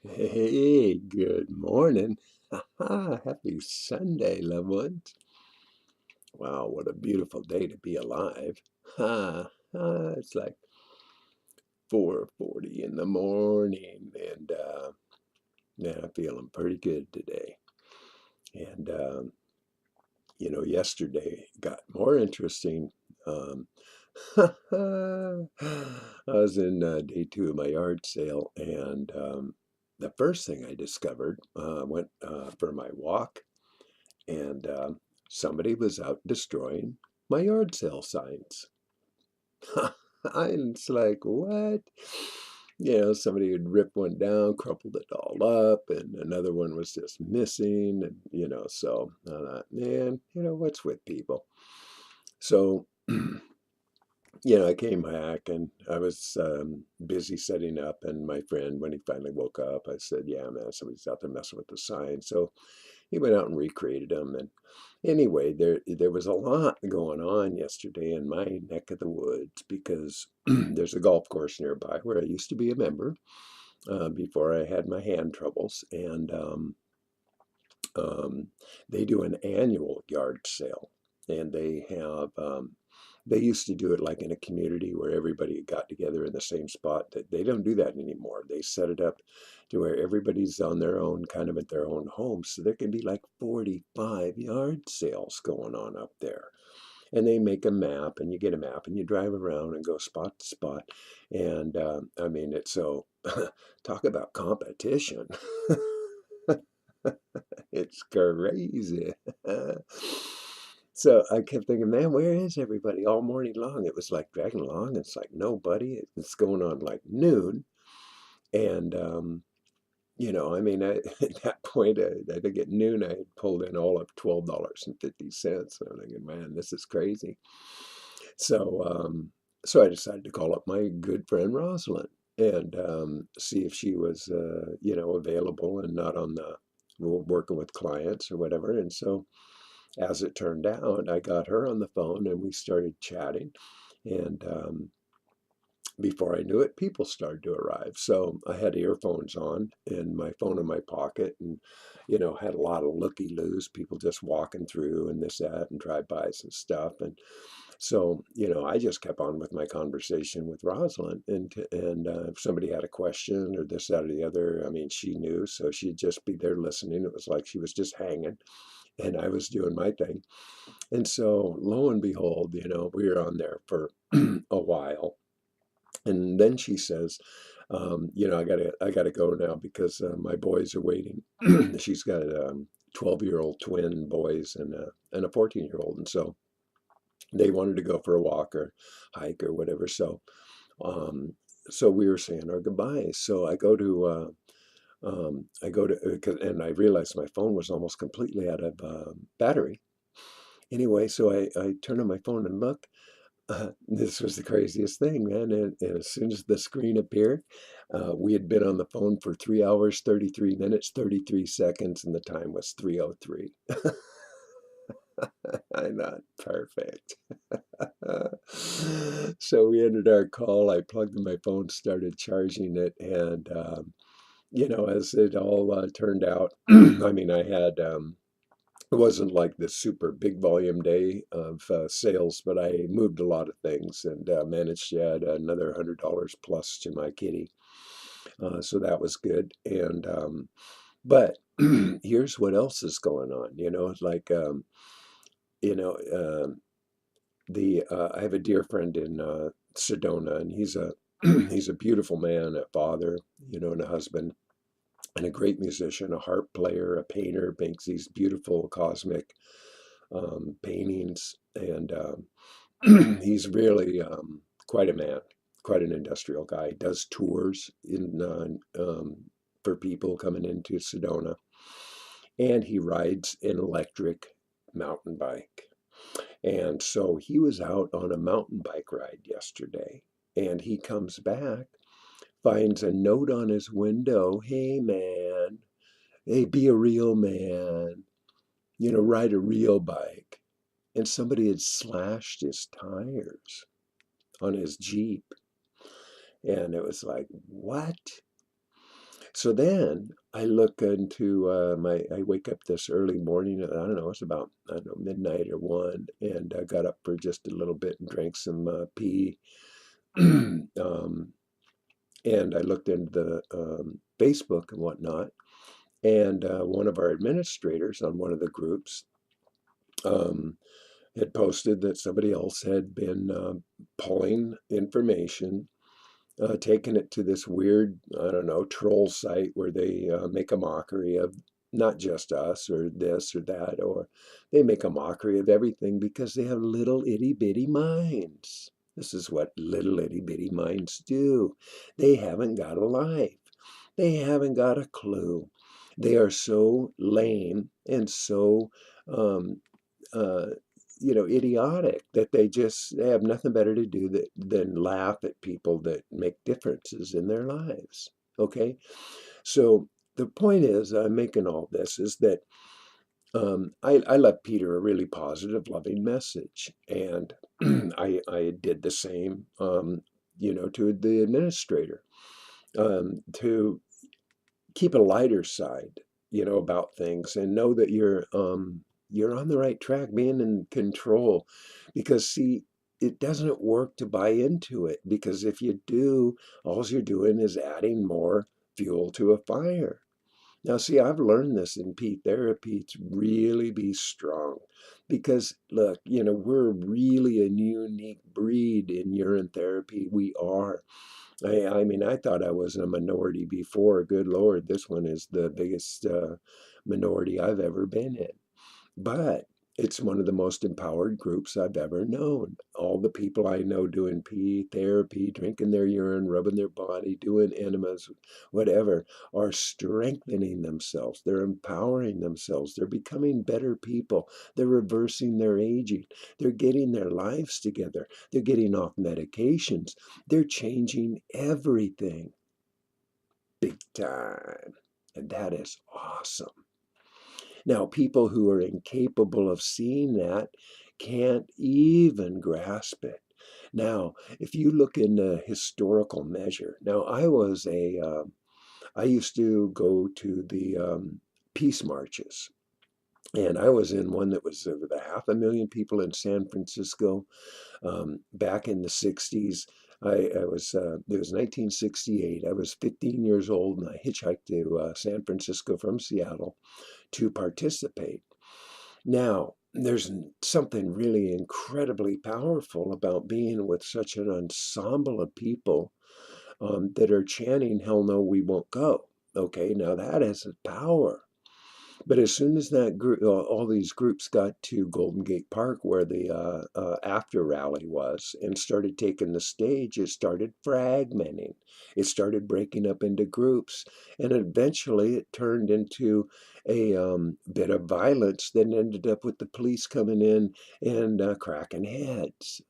Hey, good morning. Happy Sunday, loved ones. Wow, what a beautiful day to be alive. It's like 4:40 in the morning, and man, I'm feeling pretty good today. And yesterday got more interesting. Um, I was in day two of my yard sale, and the first thing I discovered, went for my walk, and somebody was out destroying my yard sale signs. I'm just like, what? Somebody had ripped one down, crumpled it all up, and another one was just missing. And, so I thought, man, what's with people? So, I came back and I was busy setting up. And my friend, when he finally woke up, I said, yeah, man, somebody's out there messing with the sign. So he went out and recreated them. And anyway, there was a lot going on yesterday in my neck of the woods because there's a golf course nearby where I used to be a member before I had my hand troubles, and um, they do an annual yard sale, and they used to do it like in a community where everybody got together in the same spot. That they don't do that anymore. They set it up to where everybody's on their own, kind of at their own home. So there can be like 45 yard sales going on up there. And they make a map, and you get a map, and you drive around and go spot to spot. And I mean, it's so talk about competition. It's crazy. So I kept thinking, man, where is everybody all morning long? It was like dragging along. It's like nobody. It's going on like noon. And, I mean, at that point, I think at noon, I had pulled in all of $12.50. I'm thinking, man, this is crazy. So, so I decided to call up my good friend Rosalyn and see if she was, available and not on the working with clients or whatever. And so, as it turned out, I got her on the phone and we started chatting. And before I knew it, people started to arrive. So I had earphones on and my phone in my pocket, and had a lot of looky-loos, people just walking through and this, that, and drive-bys and stuff. And so, I just kept on with my conversation with Rosalind, and if somebody had a question or this, that, or the other, I mean, she knew, so she'd just be there listening. It was like she was just hanging, and I was doing my thing. And so, lo and behold, we were on there for a while, and then she says, I gotta go now because my boys are waiting. She's got 12-year-old twin boys and a 14-year-old, and so they wanted to go for a walk or hike or whatever. Um, so we were saying our goodbyes. So and I realized my phone was almost completely out of battery. Anyway, so I turned on my phone and look. This was the craziest thing, man. And as soon as the screen appeared, we had been on the phone for 3 hours, 33 minutes, 33 seconds, and the time was 3:03. I not perfect. So we ended our call. I plugged in my phone, started charging it, and as it all turned out, I mean, it wasn't like this super big volume day of sales, but I moved a lot of things and managed to add another $100 plus to my kitty. So that was good. And but here's what else is going on. Like you know, um, the I have a dear friend in Sedona, and he's a he's a beautiful man, a father, and a husband, and a great musician, a harp player, a painter, makes these beautiful cosmic paintings, and he's really quite a man, quite an industrial guy. He does tours for people coming into Sedona, and he rides an electric mountain bike. And so he was out on a mountain bike ride yesterday, and he comes back, finds a note on his window. Hey, man. Hey, be a real man. Ride a real bike. And somebody had slashed his tires on his Jeep. And it was like, what? So then I look into I wake up this early morning. I don't know, it's about, I don't know, midnight or one, and I got up for just a little bit and drank some pee. um, and I looked into the Facebook and whatnot, and one of our administrators on one of the groups um, had posted that somebody else had been pulling information, taking it to this weird, I don't know, troll site where they make a mockery of not just us or this or that, or they make a mockery of everything because they have little itty bitty minds. This is what little itty bitty minds do. They haven't got a life. They haven't got a clue. They are so lame and so um, uh, idiotic that they have nothing better to do than laugh at people that make differences in their lives. Okay, so the point is, I'm making all this is that I left Peter a really positive, loving message, and I did the same, to the administrator, to keep a lighter side, about things and know that you're on the right track, being in control. Because see, it doesn't work to buy into it, because if you do, all you're doing is adding more fuel to a fire. Now, see, I've learned this in Pete therapy to really be strong. Because look, we're really a unique breed in urine therapy. We are. I mean, I thought I was a minority before. Good Lord, this one is the biggest minority I've ever been in. But it's one of the most empowered groups I've ever known. All the people I know doing pee therapy, drinking their urine, rubbing their body, doing enemas, whatever, are strengthening themselves. They're empowering themselves. They're becoming better people. They're reversing their aging. They're getting their lives together. They're getting off medications. They're changing everything big time. And that is awesome. Now, people who are incapable of seeing that can't even grasp it. Now, if you look in the historical measure, now I used to go to the peace marches, and I was in one that was with 500,000 people in San Francisco back in the 60s. It was 1968. I was 15 years old, and I hitchhiked to San Francisco from Seattle to participate. Now, there's something really incredibly powerful about being with such an ensemble of people that are chanting, "Hell no, we won't go." Okay, now that has a power. But as soon as that group, all these groups got to Golden Gate Park, where the after rally was, and started taking the stage, it started fragmenting. It started breaking up into groups, and eventually it turned into a bit of violence that ended up with the police coming in and cracking heads.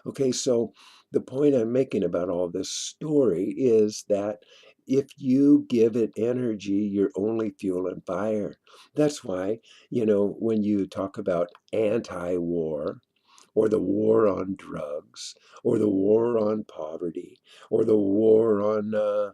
Okay, so the point I'm making about all this story is that if you give it energy, you're only fueling fire. That's why, when you talk about anti-war, or the war on drugs, or the war on poverty, or the war on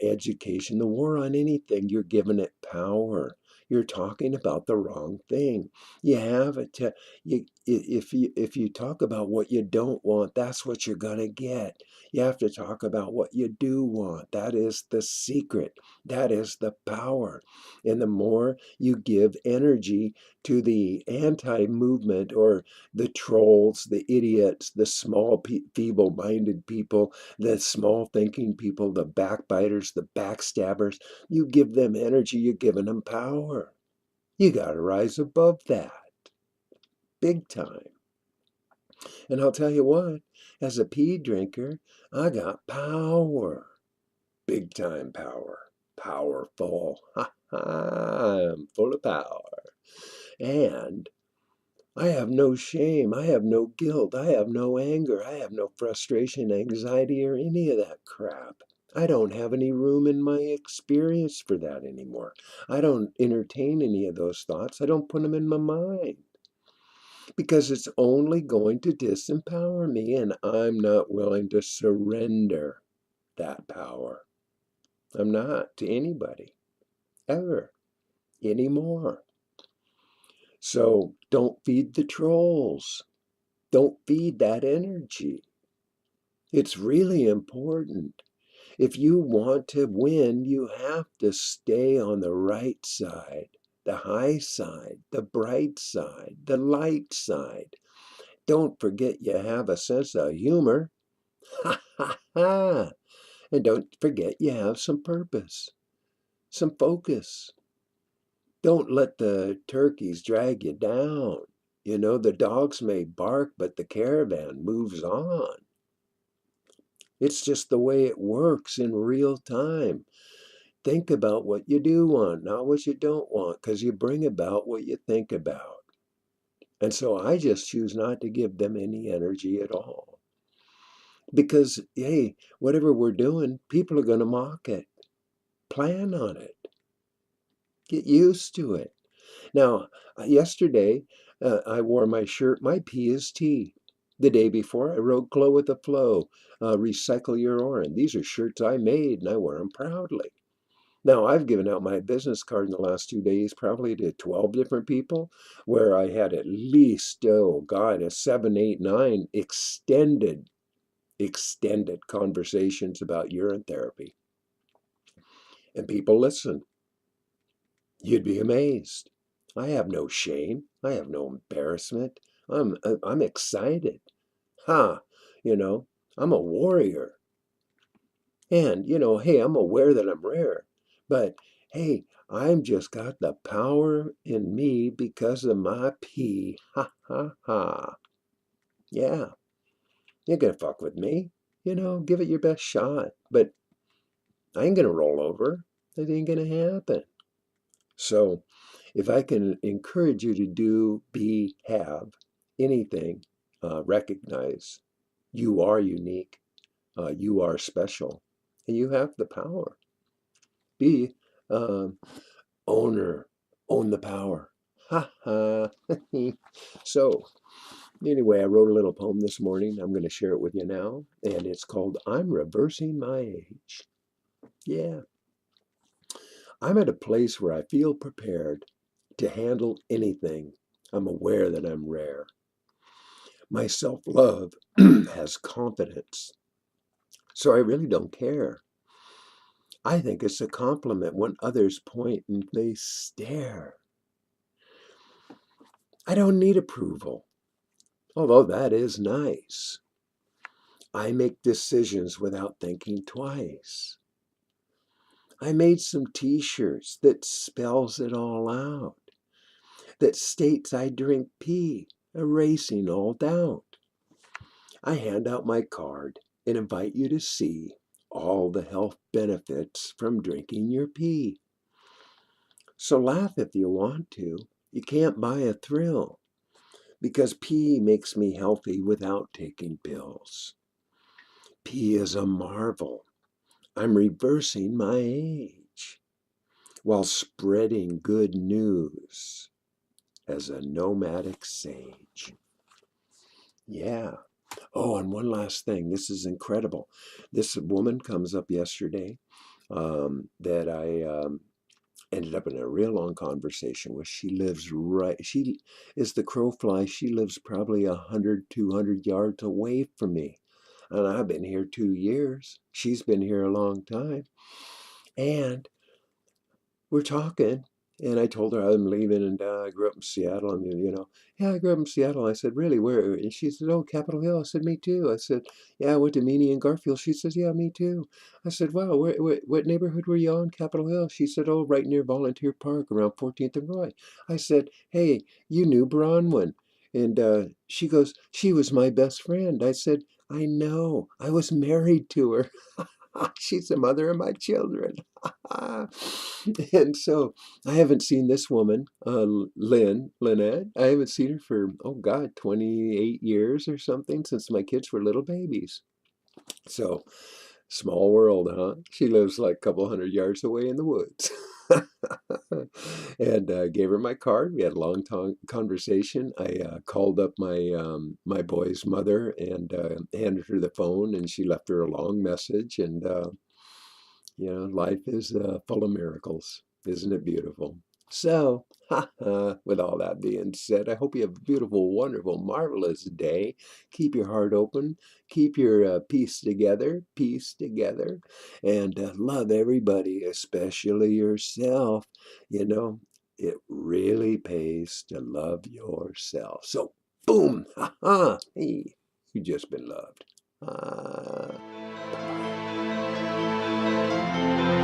education, the war on anything, you're giving it power. You're talking about the wrong thing. You have it to, if you talk about what you don't want, that's what you're gonna get. You have to talk about what you do want. That is the secret. That is the power. And the more you give energy to the anti-movement, or the trolls, the idiots, the small, feeble minded people, the small thinking people, the backbiters, the backstabbers, you give them energy, you're giving them power. You got to rise above that big time. And I'll tell you what, as a pea drinker, I got power, big time power, powerful. Ha ha, I'm full of power. And I have no shame. I have no guilt. I have no anger. I have no frustration, anxiety, or any of that crap. I don't have any room in my experience for that anymore. I don't entertain any of those thoughts. I don't put them in my mind, because it's only going to disempower me, and I'm not willing to surrender that power. I'm not to anybody, ever, anymore. So don't feed the trolls. Don't feed that energy. It's really important. If you want to win, you have to stay on the right side, the high side, the bright side, the light side. Don't forget you have a sense of humor. Ha ha ha. And don't forget you have some purpose, some focus. Don't let the turkeys drag you down. You know, the dogs may bark, but the caravan moves on. It's just the way it works in real time. Think about what you do want, not what you don't want, because you bring about what you think about. And so I just choose not to give them any energy at all. Because, hey, whatever we're doing, people are going to mock it. Plan on it. Get used to it. Now, yesterday, I wore my shirt, my P is T. The day before, I wrote Glow with the Flow, Recycle Your Urine. These are shirts I made, and I wear them proudly. Now, I've given out my business card in the last 2 days, probably to 12 different people, where I had at least, oh God, a 7, 8, 9 extended conversations about urine therapy. And people listen. You'd be amazed. I have no shame. I have no embarrassment. I'm excited. Ha, you know, I'm a warrior. And, hey, I'm aware that I'm rare. But hey, I'm just got the power in me because of my pee. Ha ha ha. Yeah, you're gonna fuck with me. Give it your best shot. But I ain't gonna roll over. That ain't gonna happen. So if I can encourage you to do, be, have anything, recognize you are unique, you are special, and you have the power. Be um, owner, own the power. Ha ha. So anyway, I wrote a little poem this morning. I'm going to share it with you now, and it's called I'm Reversing My Age. Yeah. I'm at a place where I feel prepared to handle anything. I'm aware that I'm rare. My self love has confidence. So I really don't care. I think it's a compliment when others point and they stare. I don't need approval, although that is nice. I make decisions without thinking twice. I made some t-shirts that spells it all out, that states I drink pee, erasing all doubt. I hand out my card and invite you to see all the health benefits from drinking your pee. So laugh if you want to. You can't buy a thrill because pee makes me healthy without taking pills. Pee is a marvel. I'm reversing my age while spreading good news as a nomadic sage. Yeah. Oh, and one last thing. This is incredible. This woman comes up yesterday that I ended up in a real long conversation with. She lives she is the crow flies. She lives probably 100, 200 yards away from me. And I've been here 2 years. She's been here a long time. And we're talking, and I told her I'm leaving, and I grew up in Seattle. And yeah, I grew up in Seattle. I said, really, where? And she said, oh, Capitol Hill. I said, me too. I said, yeah, I went to Meany and Garfield. She says, yeah, me too. I said, wow, what neighborhood were you on, Capitol Hill? She said, oh, right near Volunteer Park, around 14th and Roy. I said, hey, you knew Bronwyn. And she goes, she was my best friend. I said, I know. I was married to her. She's the mother of my children. And so I haven't seen this woman, Lynne Lynette. I haven't seen her for, oh God, 28 years or something since my kids were little babies. So small world, huh? She lives like a couple hundred yards away in the woods. And gave her my card. We had a long conversation. I called up my boy's mother and handed her the phone, and she left her a long message. And You know, life is full of miracles. Isn't it beautiful? So, with all that being said, I hope you have a beautiful, wonderful, marvelous day. Keep your heart open. Keep your peace together, and love everybody, especially yourself. You know, it really pays to love yourself. So, boom, hey, you just been loved. Bye-bye.